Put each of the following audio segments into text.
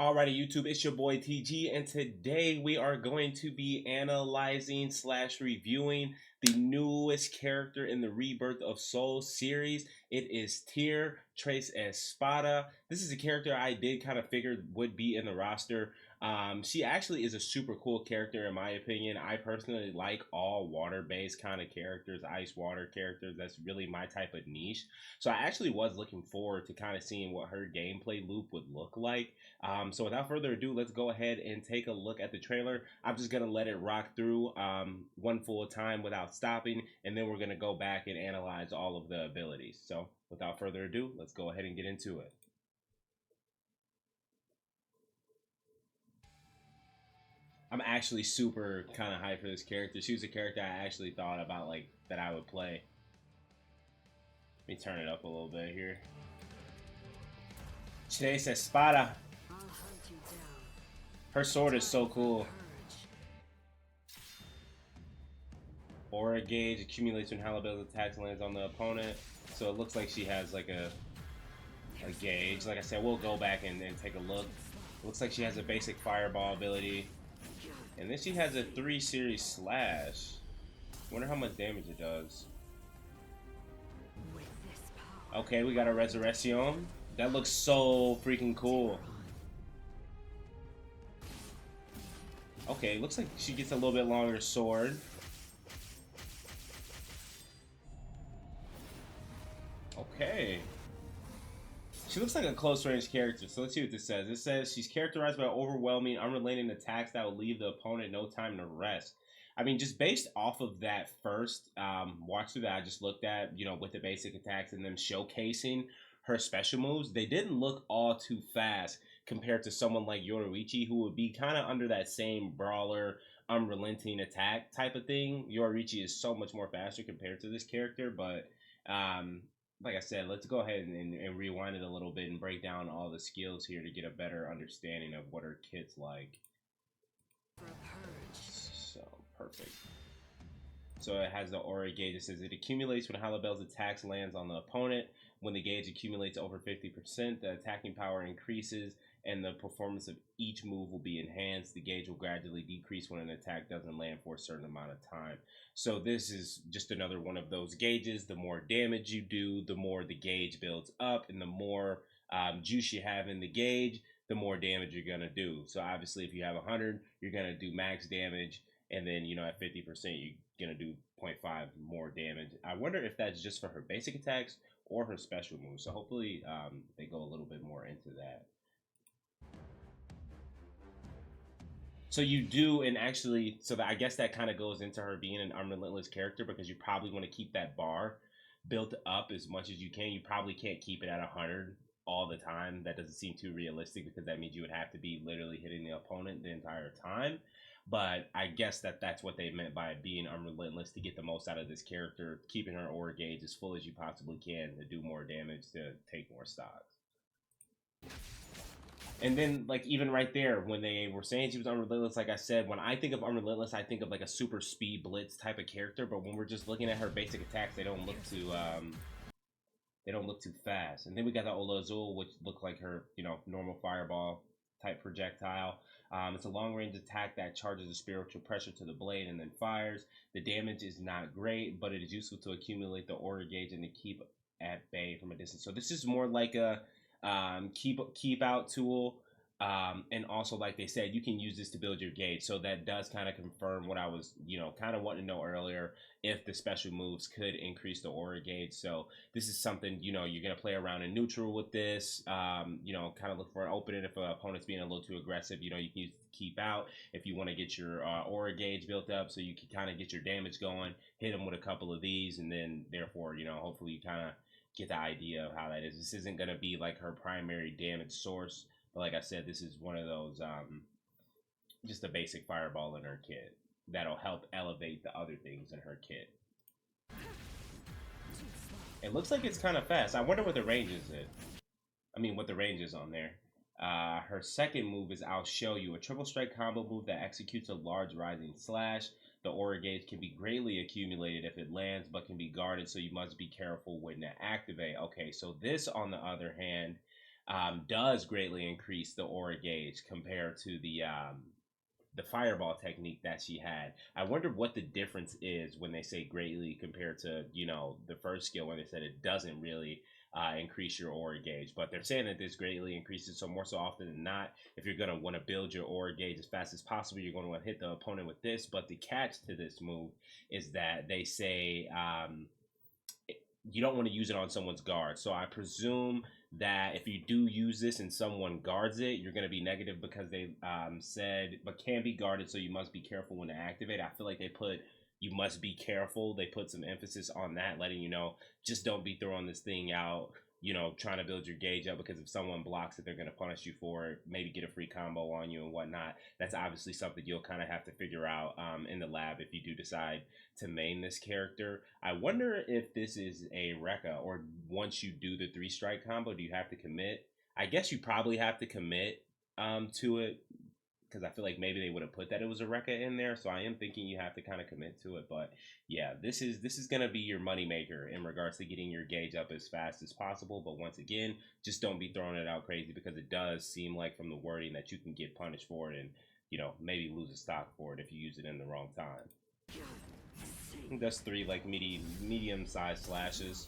Alrighty, YouTube, it's your boy TG, and today we are going to be analyzing slash reviewing the newest character in the Rebirth of Soul series. It is Tyr Trace Espada. This is a character I did kind of figure would be in the roster. She actually is a super cool character in my opinion. I personally like all water-based kind of characters, ice water characters. That's really my type of niche. So I actually was looking forward to kind of seeing what her gameplay loop would look like. So without further ado, let's go ahead and take a look at the trailer. I'm just going to let it rock through one full time without stopping, and then we're going to go back and analyze all of the abilities. So without further ado, let's go ahead and get into it. I'm actually super kind of hyped for this character. She was a character I actually thought about like that I would play. Let me turn it up a little bit here. Trace Espada. Her sword is so cool. Aura gauge accumulates when Hailibel's attacks lands on the opponent. So it looks like she has like a gauge. Like I said, we'll go back and take a look. Looks like she has a basic fireball ability. And then she has a 3 series slash. Wonder how much damage it does. Okay, we got a resurrection. That looks so freaking cool. Okay, looks like she gets a little bit longer sword. Okay. She looks like a close range character, so let's see what this says. It says she's characterized by overwhelming, unrelenting attacks that will leave the opponent no time to rest. I mean, just based off of that first watch through that I just looked at, you know, with the basic attacks and them showcasing her special moves, they didn't look all too fast compared to someone like Yoruichi, who would be kind of under that same brawler, unrelenting attack type of thing. Yoruichi is so much more faster compared to this character, but like I said, let's go ahead and rewind it a little bit and break down all the skills here to get a better understanding of what her kit's like. So, perfect. So it has the aura gauge. It says it accumulates when Hailibel's attacks lands on the opponent. When the gauge accumulates over 50%, the attacking power increases and the performance of each move will be enhanced. The gauge will gradually decrease when an attack doesn't land for a certain amount of time. So this is just another one of those gauges. The more damage you do, the more the gauge builds up, and the more juice you have in the gauge, the more damage you're going to do. So obviously if you have 100, you're going to do max damage, and then, you know, at 50%, you're going to do 0.5 more damage. I wonder if that's just for her basic attacks or her special moves. So hopefully they go a little bit more into that. So you do, and actually, so that I guess that kind of goes into her being an unrelentless character, because you probably want to keep that bar built up as much as you can. You probably can't keep it at 100 all the time. That doesn't seem too realistic, because that means you would have to be literally hitting the opponent the entire time. But I guess that's what they meant by being unrelentless, to get the most out of this character, keeping her aura gauge as full as you possibly can to do more damage, to take more stocks. And then, like, even right there, when they were saying she was unrelentless, like I said, when I think of unrelentless, I think of like a super speed blitz type of character. But when we're just looking at her basic attacks, they don't look too fast. And then we got the Ola Azul, which looked like her, you know, normal fireball type projectile. It's a long range attack that charges a spiritual pressure to the blade and then fires. The damage is not great, but it is useful to accumulate the aura gauge and to keep at bay from a distance. So this is more like a keep out tool, and also, like they said, you can use this to build your gauge. So that does kind of confirm what I was, you know, kind of wanting to know earlier, if the special moves could increase the aura gauge. So this is something, you know, you're gonna play around in neutral with this. You know, kind of look for an opening if an opponent's being a little too aggressive. You know, you can use keep out if you want to get your aura gauge built up, so you can kind of get your damage going. Hit them with a couple of these, and then therefore, you know, hopefully you kind of get the idea of how that is. This isn't going to be like her primary damage source, but like I said, this is one of those just a basic fireball in her kit that'll help elevate the other things in her kit. It looks like it's kind of fast. I wonder what the range is. What the range is on there. Her second move is I'll Show You, a triple strike combo move that executes a large rising slash. The aura gauge can be greatly accumulated if it lands, but can be guarded, so you must be careful when to activate. Okay, so this, on the other hand, does greatly increase the aura gauge compared to the fireball technique that she had. I wonder what the difference is when they say greatly compared to, the first skill when they said it doesn't really increase your aura gauge. But they're saying that this greatly increases, so more so often than not, if you're going to want to build your aura gauge as fast as possible, you're going to want to hit the opponent with this. But the catch to this move is that they say you don't want to use it on someone's guard. So I presume that if you do use this and someone guards it, you're going to be negative because they said, but can be guarded, so you must be careful when to activate. I feel like they put you must be careful. They put some emphasis on that, letting you know, just don't be throwing this thing out, trying to build your gauge up, because if someone blocks it, they're going to punish you for it, maybe get a free combo on you and whatnot. That's obviously something you'll kind of have to figure out in the lab if you do decide to main this character. I wonder if this is a Rekka, or once you do the 3-strike combo, do you have to commit? I guess you probably have to commit to it, because I feel like maybe they would have put that it was a Rekka in there. So I am thinking you have to kind of commit to it. But yeah, this is gonna be your moneymaker in regards to getting your gauge up as fast as possible. But once again, just don't be throwing it out crazy, because it does seem like from the wording that you can get punished for it and maybe lose a stock for it if you use it in the wrong time. That's 3 like medium-sized slashes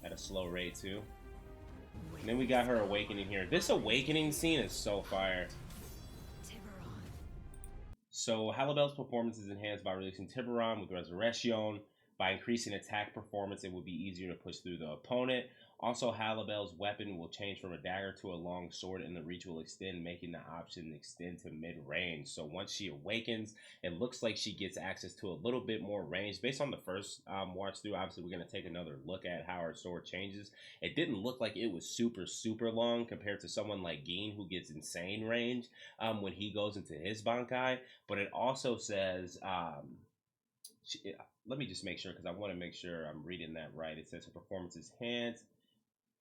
at a slow rate too. And then we got her awakening here. This awakening scene is so fire. So Hailibel's performance is enhanced by releasing Tiburon with Resurrection. By increasing attack performance, it will be easier to push through the opponent. Also, Hailibel's weapon will change from a dagger to a long sword, and the reach will extend, making the option extend to mid-range. So once she awakens, it looks like she gets access to a little bit more range. Based on the first watch through, obviously we're going to take another look at how her sword changes. It didn't look like it was super, super long compared to someone like Gin, who gets insane range when he goes into his Bankai. But it also says... let me just make sure, because I want to make sure I'm reading that right. It says her performance is enhanced,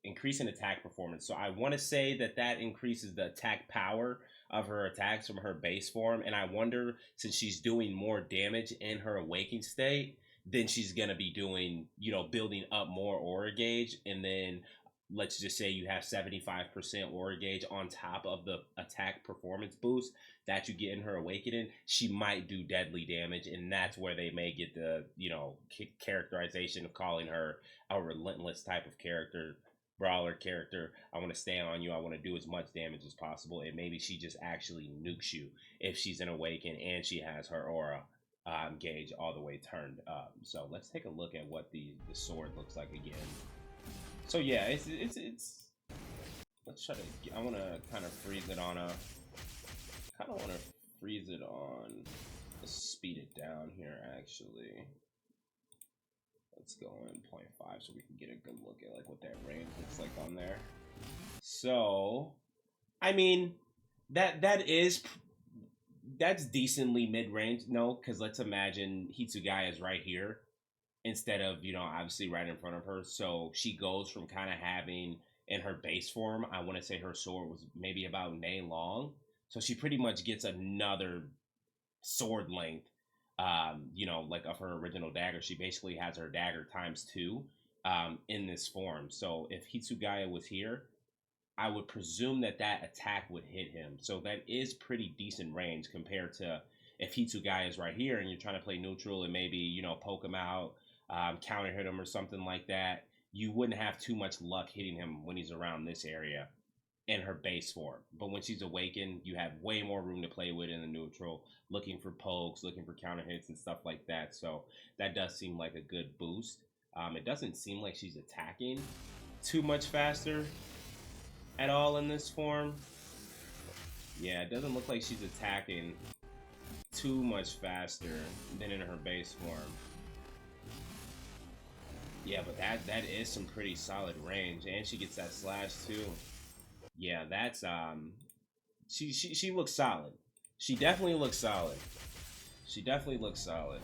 increasing attack performance. So I want to say that increases the attack power of her attacks from her base form. And I wonder, since she's doing more damage in her awakened state, then she's going to be doing, building up more aura gauge. And then let's just say you have 75% aura gauge on top of the attack performance boost that you get in her awakening, she might do deadly damage. And that's where they may get the, characterization of calling her a relentless type of character, brawler character. I want to stay on you. I want to do as much damage as possible. And maybe she just actually nukes you if she's an awaken and she has her aura gauge all the way turned up. So let's take a look at what the sword looks like again. So yeah, it's let's try to, I want to kind of freeze it on let's speed it down here actually. Let's go in 0.5 so we can get a good look at like what that range looks like on there. So, I mean, that's decently mid-range. No, because let's imagine Hitsugaya is right here instead of, obviously right in front of her. So she goes from kind of having, in her base form, I want to say her sword was maybe about nay long. So she pretty much gets another sword length, like of her original dagger. She basically has her dagger ×2 in this form. So if Hitsugaya was here, I would presume that attack would hit him. So that is pretty decent range compared to if Hitsugaya is right here and you're trying to play neutral and maybe, poke him out, counter hit him or something like that. You wouldn't have too much luck hitting him when he's around this area in her base form. But when she's awakened, you have way more room to play with in the neutral, looking for pokes, looking for counter hits and stuff like that. So that does seem like a good boost. It doesn't seem like she's attacking too much faster at all in this form. Yeah, it doesn't look like she's attacking too much faster than in her base form. Yeah, but that is some pretty solid range, and she gets that slash too. Yeah, that's she looks solid. She definitely looks solid. She definitely looks solid.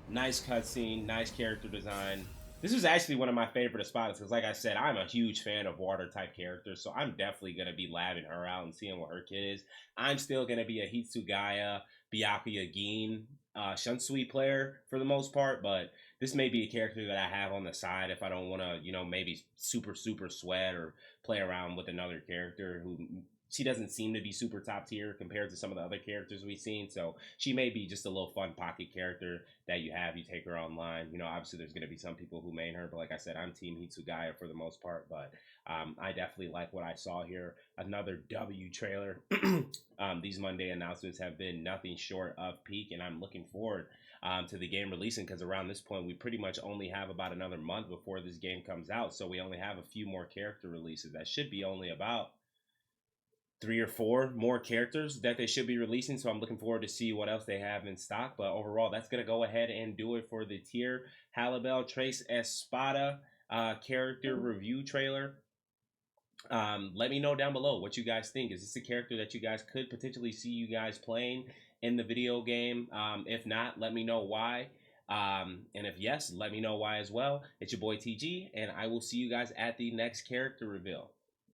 Nice cutscene, nice character design. This was actually one of my favorite spots because, like I said, I'm a huge fan of water type characters, so I'm definitely gonna be labbing her out and seeing what her kit is. I'm still gonna be a Hitsugaya, Byakuya Gin Shunsui player for the most part, but this may be a character that I have on the side if I don't want to, maybe super sweat or play around with another character who she doesn't seem to be super top tier compared to some of the other characters we've seen. So she may be just a little fun pocket character that you have. You take her online. Obviously there's going to be some people who main her, but like I said, I'm Team Hitsugaya for the most part. But I definitely like what I saw here. Another W trailer. These Monday announcements have been nothing short of peak, and I'm looking forward to the game releasing, because around this point we pretty much only have about another month before this game comes out. So we only have a few more character releases. That should be only about 3 or 4 more characters that they should be releasing. So I'm looking forward to see what else they have in stock. But overall, that's going to go ahead and do it for the tier Hailibel Trace Espada character review trailer. Let me know down below what you guys think. Is this a character that you guys could potentially see you guys playing in the video game? If not, let me know why. And if yes, let me know why as well. It's your boy TG, and I will see you guys at the next character reveal.